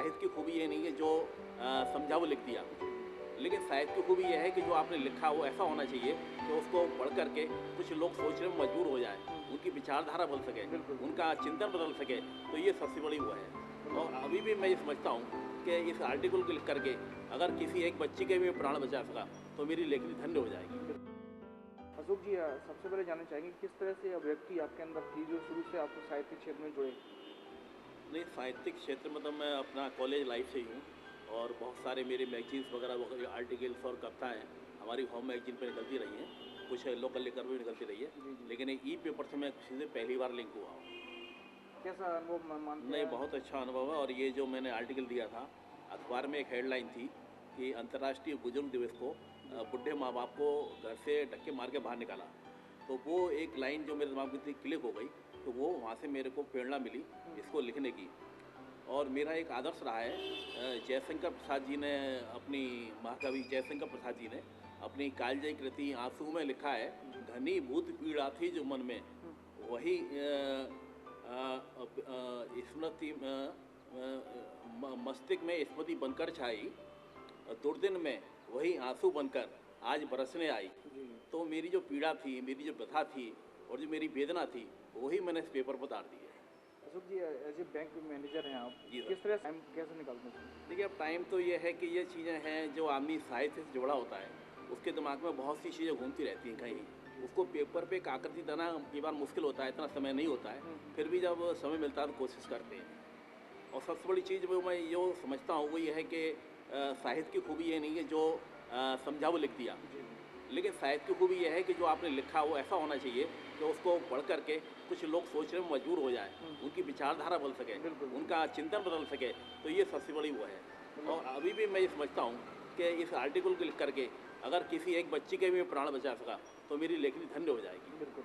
साहित्य की खूबी ये नहीं है जो समझा वो लिख दिया, लेकिन साहित्य की खूबी ये है कि जो आपने लिखा वो ऐसा होना चाहिए कि उसको पढ़ करके कुछ लोग सोचने में मजबूर हो जाए, उनकी विचारधारा बदल सके, बिल्कुल। उनका चिंतन बदल सके, तो ये सबसे बड़ी वो है। और अभी भी मैं ये समझता हूँ कि इस आर्टिकल को लिख करके अगर किसी एक बच्ची के भी प्राण बचा सका तो मेरी लेखनी धन्य हो जाएगी। अशोक जी, सबसे पहले जानना चाहेंगे किस तरह से अभिव्यक्ति आपके अंदर थी जो शुरू से आपको साहित्य क्षेत्र में जुड़े? नहीं, साहित्यिक क्षेत्र में तो मैं अपना कॉलेज लाइफ से ही हूँ और बहुत सारे मेरे मैगजीन्स वगैरह वगैरह आर्टिकल्स और कविताएँ हमारी होम मैगजीन पे निकलती रही हैं, कुछ लोकल लेकर भी निकलती रही है, जी, जी। लेकिन ई पेपर से मैं किसी से पहली बार लिंक हुआ हूँ। कैसा अनुभव मानते नहीं, हैं? बहुत अच्छा अनुभव है। और ये जो मैंने आर्टिकल दिया था, अखबार में एक हेडलाइन थी कि अंतर्राष्ट्रीय बुजुर्ग दिवस को बुढ़े माँ बाप को घर से धक्के मार के बाहर निकाला। तो वो एक लाइन जो मेरे दिमाग में थी क्लिक हो गई, तो वो वहाँ से मेरे को प्रेरणा मिली इसको लिखने की। और मेरा एक आदर्श रहा है, जयशंकर प्रसाद जी ने अपनी महाकवि जयशंकर प्रसाद जी ने अपनी कालजयी कृति आंसू में लिखा है, घनीभूत पीड़ा थी जो मन में, वही स्मृति मस्तिष्क में स्मृति बनकर छाई, दुर्दिन में वही आंसू बनकर आज बरसने आई। जी। तो मेरी जो पीड़ा थी, मेरी जो व्यथा थी और जो मेरी वेदना थी, वही मैंने इस पेपर पर उतार दी है। अशोक जी, एज ए बैंक मैनेजर हैं आप, जी सर। किस तरह से टाइम कैसे निकालते हैं? देखिए, अब टाइम तो ये है कि ये चीज़ें हैं जो आदमी साहित्य से जुड़ा होता है, उसके दिमाग में बहुत सी चीज़ें घूमती रहती हैं कहीं। उसको पेपर पे एक आकृति देना कई बार मुश्किल होता है, इतना समय नहीं होता है, फिर भी जब समय मिलता है तो कोशिश करते हैं। और सबसे बड़ी चीज़ वो मैं जो समझता हूँ वो ये है कि साहित्य की खूबी ये नहीं है जो समझा वो लिख दिया, लेकिन साहित्य की खूबी ये है कि जो आपने लिखा वो ऐसा होना चाहिए कि उसको पढ़ करके कुछ लोग सोचने में मजबूर हो जाए, उनकी विचारधारा बदल सके, बिल्कुल। उनका चिंतन बदल सके, तो ये सबसे बड़ी वो है। और अभी भी मैं ये समझता हूँ कि इस आर्टिकल को लिख करके अगर किसी एक बच्ची के भी प्राण बचा सका तो मेरी लेखनी धन्य हो जाएगी। बिल्कुल।